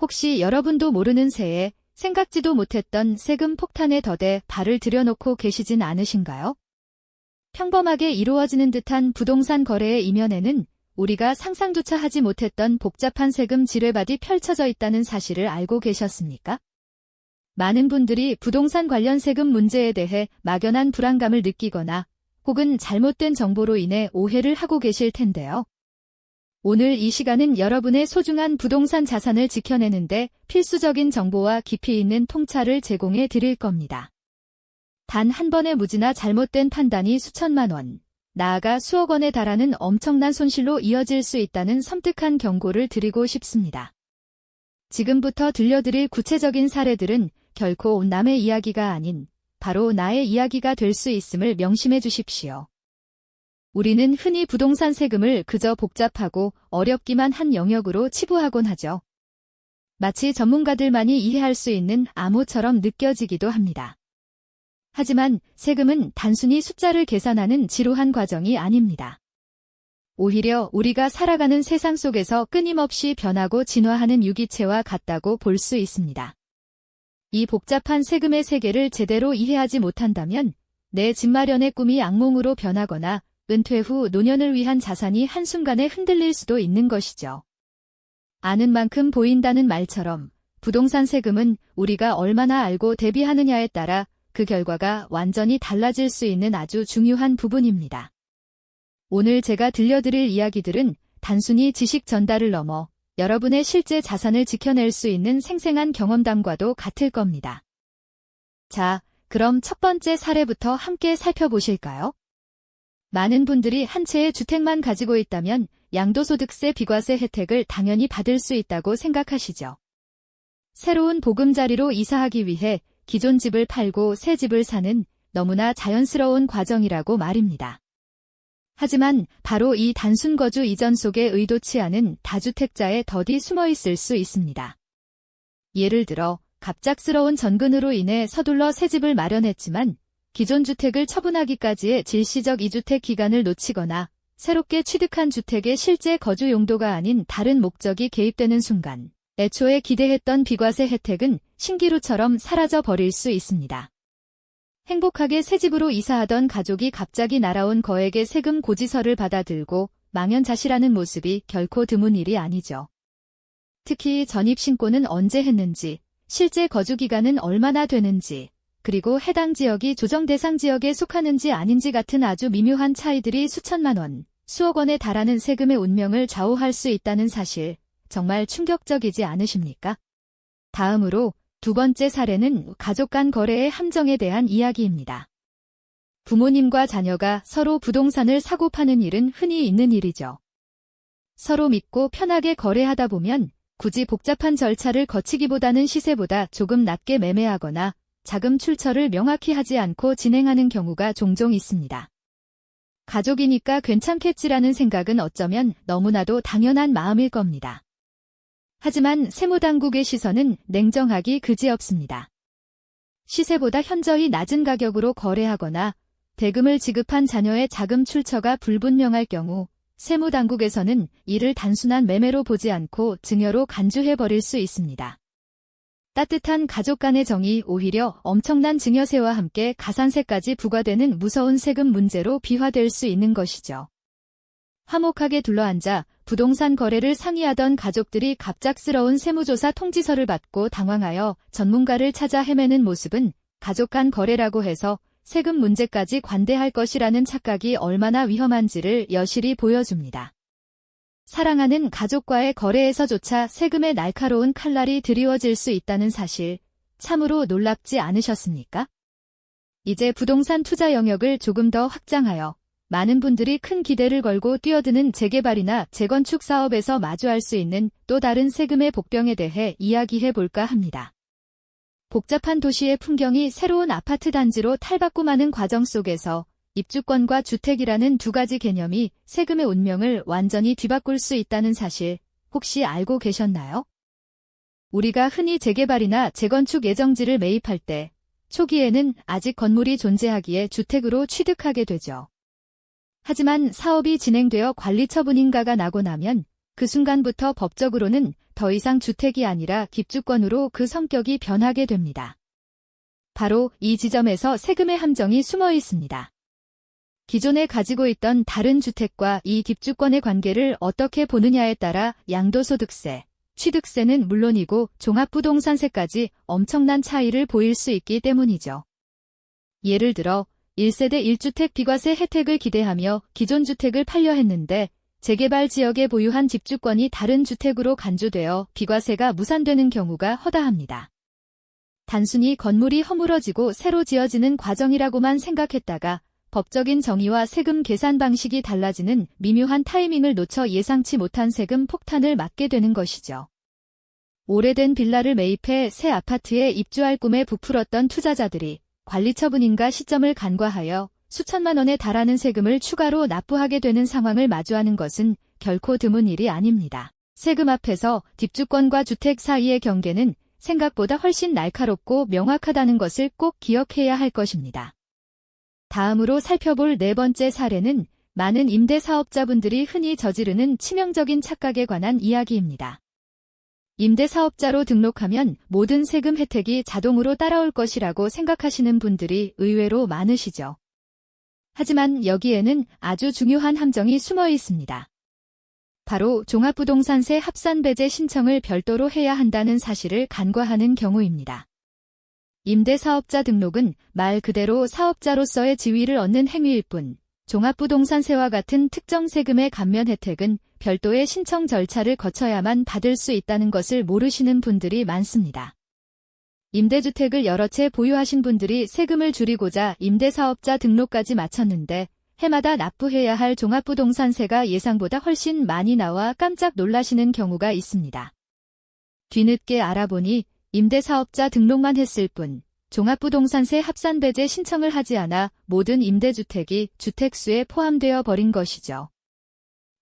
혹시 여러분도 모르는 새에 생각지도 못했던 세금 폭탄에 더대 발을 들여놓고 계시진 않으신가요? 평범하게 이루어지는 듯한 부동산 거래의 이면에는 우리가 상상조차 하지 못했던 복잡한 세금 지뢰밭이 펼쳐져 있다는 사실을 알고 계셨습니까? 많은 분들이 부동산 관련 세금 문제에 대해 막연한 불안감을 느끼거나 혹은 잘못된 정보로 인해 오해를 하고 계실 텐데요. 오늘 이 시간은 여러분의 소중한 부동산 자산을 지켜내는데 필수적인 정보와 깊이 있는 통찰을 제공해 드릴 겁니다. 단 한 번의 무지나 잘못된 판단이 수천만 원, 나아가 수억 원에 달하는 엄청난 손실로 이어질 수 있다는 섬뜩한 경고를 드리고 싶습니다. 지금부터 들려드릴 구체적인 사례들은 결코 남의 이야기가 아닌 바로 나의 이야기가 될 수 있음을 명심해 주십시오. 우리는 흔히 부동산 세금을 그저 복잡하고 어렵기만 한 영역으로 치부하곤 하죠. 마치 전문가들만이 이해할 수 있는 암호처럼 느껴지기도 합니다. 하지만 세금은 단순히 숫자를 계산하는 지루한 과정이 아닙니다. 오히려 우리가 살아가는 세상 속에서 끊임없이 변하고 진화하는 유기체와 같다고 볼 수 있습니다. 이 복잡한 세금의 세계를 제대로 이해하지 못한다면 내 집 마련의 꿈이 악몽으로 변하거나 은퇴 후 노년을 위한 자산이 한순간에 흔들릴 수도 있는 것이죠. 아는 만큼 보인다는 말처럼 부동산 세금은 우리가 얼마나 알고 대비하느냐에 따라 그 결과가 완전히 달라질 수 있는 아주 중요한 부분입니다. 오늘 제가 들려드릴 이야기들은 단순히 지식 전달을 넘어 여러분의 실제 자산을 지켜낼 수 있는 생생한 경험담과도 같을 겁니다. 자, 그럼 첫 번째 사례부터 함께 살펴보실까요? 많은 분들이 한 채의 주택만 가지고 있다면 양도소득세 비과세 혜택을 당연히 받을 수 있다고 생각하시죠. 새로운 보금자리로 이사하기 위해 기존 집을 팔고 새 집을 사는 너무나 자연스러운 과정이라고 말입니다. 하지만 바로 이 단순 거주 이전 속에 의도치 않은 다주택자의 덫이 숨어 있을 수 있습니다. 예를 들어 갑작스러운 전근으로 인해 서둘러 새 집을 마련했지만 기존 주택을 처분하기까지의 질시적 이주택 기간을 놓치거나 새롭게 취득한 주택의 실제 거주 용도가 아닌 다른 목적이 개입되는 순간 애초에 기대했던 비과세 혜택은 신기루처럼 사라져 버릴 수 있습니다. 행복하게 새 집으로 이사하던 가족이 갑자기 날아온 거액의 세금 고지서를 받아들고 망연자실하는 모습이 결코 드문 일이 아니죠. 특히 전입신고는 언제 했는지, 실제 거주 기간은 얼마나 되는지, 그리고 해당 지역이 조정 대상 지역에 속하는지 아닌지 같은 아주 미묘한 차이들이 수천만 원, 수억 원에 달하는 세금의 운명을 좌우할 수 있다는 사실, 정말 충격적이지 않으십니까? 다음으로 두 번째 사례는 가족 간 거래의 함정에 대한 이야기입니다. 부모님과 자녀가 서로 부동산을 사고 파는 일은 흔히 있는 일이죠. 서로 믿고 편하게 거래하다 보면 굳이 복잡한 절차를 거치기보다는 시세보다 조금 낮게 매매하거나 자금 출처를 명확히 하지 않고 진행하는 경우가 종종 있습니다. 가족이니까 괜찮겠지라는 생각은 어쩌면 너무나도 당연한 마음일 겁니다. 하지만 세무당국의 시선은 냉정하기 그지없습니다. 시세보다 현저히 낮은 가격으로 거래하거나 대금을 지급한 자녀의 자금 출처가 불분명할 경우 세무당국에서는 이를 단순한 매매로 보지 않고 증여로 간주해버릴 수 있습니다. 따뜻한 가족 간의 정이 오히려 엄청난 증여세와 함께 가산세까지 부과되는 무서운 세금 문제로 비화될 수 있는 것이죠. 화목하게 둘러앉아 부동산 거래를 상의하던 가족들이 갑작스러운 세무조사 통지서를 받고 당황하여 전문가를 찾아 헤매는 모습은 가족 간 거래라고 해서 세금 문제까지 관대할 것이라는 착각이 얼마나 위험한지를 여실히 보여줍니다. 사랑하는 가족과의 거래에서조차 세금의 날카로운 칼날이 드리워질 수 있다는 사실, 참으로 놀랍지 않으셨습니까? 이제 부동산 투자 영역을 조금 더 확장하여 많은 분들이 큰 기대를 걸고 뛰어드는 재개발이나 재건축 사업에서 마주할 수 있는 또 다른 세금의 복병에 대해 이야기해볼까 합니다. 복잡한 도시의 풍경이 새로운 아파트 단지로 탈바꿈하는 과정 속에서 입주권과 주택이라는 두 가지 개념이 세금의 운명을 완전히 뒤바꿀 수 있다는 사실 혹시 알고 계셨나요? 우리가 흔히 재개발이나 재건축 예정지를 매입할 때 초기에는 아직 건물이 존재하기에 주택으로 취득하게 되죠. 하지만 사업이 진행되어 관리 처분 인가가 나고 나면 그 순간부터 법적으로는 더 이상 주택이 아니라 기축권으로 그 성격이 변하게 됩니다. 바로 이 지점에서 세금의 함정이 숨어 있습니다. 기존에 가지고 있던 다른 주택과 이 기축권의 관계를 어떻게 보느냐에 따라 양도소득세, 취득세는 물론이고 종합부동산세까지 엄청난 차이를 보일 수 있기 때문이죠. 예를 들어 1세대 1주택 비과세 혜택을 기대하며 기존 주택을 팔려 했는데 재개발 지역에 보유한 집주권이 다른 주택으로 간주되어 비과세가 무산되는 경우가 허다합니다. 단순히 건물이 허물어지고 새로 지어지는 과정이라고만 생각했다가 법적인 정의와 세금 계산 방식이 달라지는 미묘한 타이밍을 놓쳐 예상치 못한 세금 폭탄을 맞게 되는 것이죠. 오래된 빌라를 매입해 새 아파트에 입주할 꿈에 부풀었던 투자자들이 관리처분인가 시점을 간과하여 수천만 원에 달하는 세금을 추가로 납부하게 되는 상황을 마주하는 것은 결코 드문 일이 아닙니다. 세금 앞에서 집주권과 주택 사이의 경계는 생각보다 훨씬 날카롭고 명확하다는 것을 꼭 기억해야 할 것입니다. 다음으로 살펴볼 네 번째 사례는 많은 임대사업자분들이 흔히 저지르는 치명적인 착각에 관한 이야기입니다. 임대사업자로 등록하면 모든 세금 혜택이 자동으로 따라올 것이라고 생각하시는 분들이 의외로 많으시죠. 하지만 여기에는 아주 중요한 함정이 숨어 있습니다. 바로 종합부동산세 합산배제 신청을 별도로 해야 한다는 사실을 간과하는 경우입니다. 임대사업자 등록은 말 그대로 사업자로서의 지위를 얻는 행위일 뿐, 종합부동산세와 같은 특정 세금의 감면 혜택은 별도의 신청 절차를 거쳐야만 받을 수 있다는 것을 모르시는 분들이 많습니다. 임대주택을 여러 채 보유하신 분들이 세금을 줄이고자 임대사업자 등록까지 마쳤는데 해마다 납부해야 할 종합부동산세가 예상보다 훨씬 많이 나와 깜짝 놀라시는 경우가 있습니다. 뒤늦게 알아보니 임대사업자 등록만 했을 뿐 종합부동산세 합산배제 신청을 하지 않아 모든 임대주택이 주택수에 포함되어 버린 것이죠.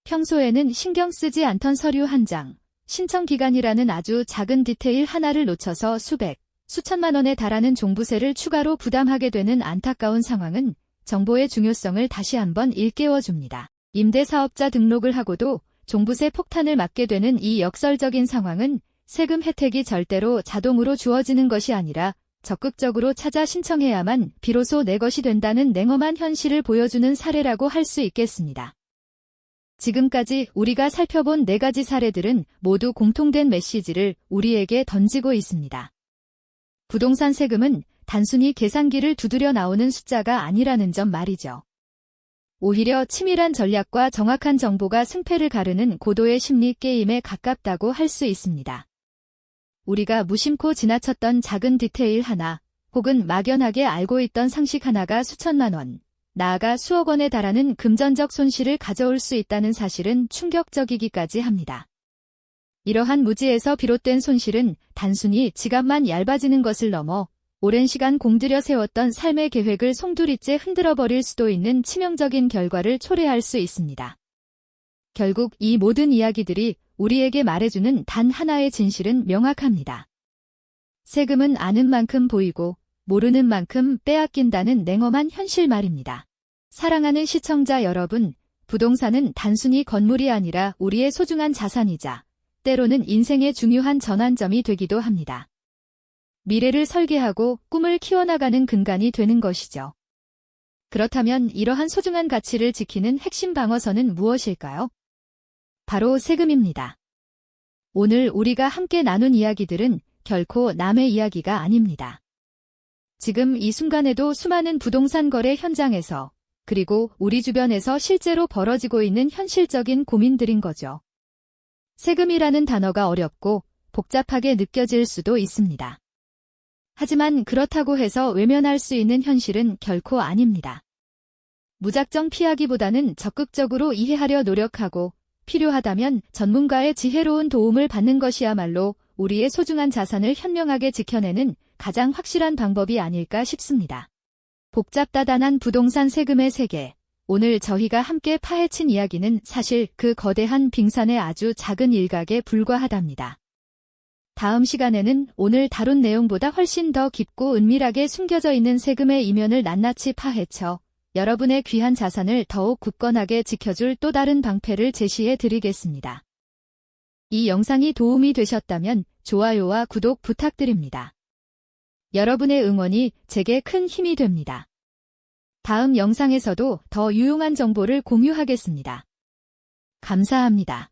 평소에는 신경 쓰지 않던 서류 한 장, 신청기간이라는 아주 작은 디테일 하나를 놓쳐서 수백, 수천만 원에 달하는 종부세를 추가로 부담하게 되는 안타까운 상황은 정보의 중요성을 다시 한번 일깨워줍니다. 임대사업자 등록을 하고도 종부세 폭탄을 맞게 되는 이 역설적인 상황은 세금 혜택이 절대로 자동으로 주어지는 것이 아니라 적극적으로 찾아 신청해야만 비로소 내 것이 된다는 냉엄한 현실을 보여주는 사례라고 할 수 있겠습니다. 지금까지 우리가 살펴본 4가지 사례들은 모두 공통된 메시지를 우리에게 던지고 있습니다. 부동산 세금은 단순히 계산기를 두드려 나오는 숫자가 아니라는 점 말이죠. 오히려 치밀한 전략과 정확한 정보가 승패를 가르는 고도의 심리 게임에 가깝다고 할 수 있습니다. 우리가 무심코 지나쳤던 작은 디테일 하나, 혹은 막연하게 알고 있던 상식 하나가 수천만 원, 나아가 수억 원에 달하는 금전적 손실을 가져올 수 있다는 사실은 충격적이기까지 합니다. 이러한 무지에서 비롯된 손실은 단순히 지갑만 얇아지는 것을 넘어 오랜 시간 공들여 세웠던 삶의 계획을 송두리째 흔들어버릴 수도 있는 치명적인 결과를 초래할 수 있습니다. 결국 이 모든 이야기들이 우리에게 말해주는 단 하나의 진실은 명확합니다. 세금은 아는 만큼 보이고 모르는 만큼 빼앗긴다는 냉엄한 현실 말입니다. 사랑하는 시청자 여러분, 부동산은 단순히 건물이 아니라 우리의 소중한 자산이자 때로는 인생의 중요한 전환점이 되기도 합니다. 미래를 설계하고 꿈을 키워나가는 근간이 되는 것이죠. 그렇다면 이러한 소중한 가치를 지키는 핵심 방어선은 무엇일까요? 바로 세금입니다. 오늘 우리가 함께 나눈 이야기들은 결코 남의 이야기가 아닙니다. 지금 이 순간에도 수많은 부동산 거래 현장에서 그리고 우리 주변에서 실제로 벌어지고 있는 현실적인 고민들인 거죠. 세금이라는 단어가 어렵고 복잡하게 느껴질 수도 있습니다. 하지만 그렇다고 해서 외면할 수 있는 현실은 결코 아닙니다. 무작정 피하기보다는 적극적으로 이해하려 노력하고 필요하다면 전문가의 지혜로운 도움을 받는 것이야말로 우리의 소중한 자산을 현명하게 지켜내는 가장 확실한 방법이 아닐까 싶습니다. 복잡다단한 부동산 세금의 세계. 오늘 저희가 함께 파헤친 이야기는 사실 그 거대한 빙산의 아주 작은 일각에 불과하답니다. 다음 시간에는 오늘 다룬 내용보다 훨씬 더 깊고 은밀하게 숨겨져 있는 세금의 이면을 낱낱이 파헤쳐 여러분의 귀한 자산을 더욱 굳건하게 지켜줄 또 다른 방패를 제시해 드리겠습니다. 이 영상이 도움이 되셨다면 좋아요와 구독 부탁드립니다. 여러분의 응원이 제게 큰 힘이 됩니다. 다음 영상에서도 더 유용한 정보를 공유하겠습니다. 감사합니다.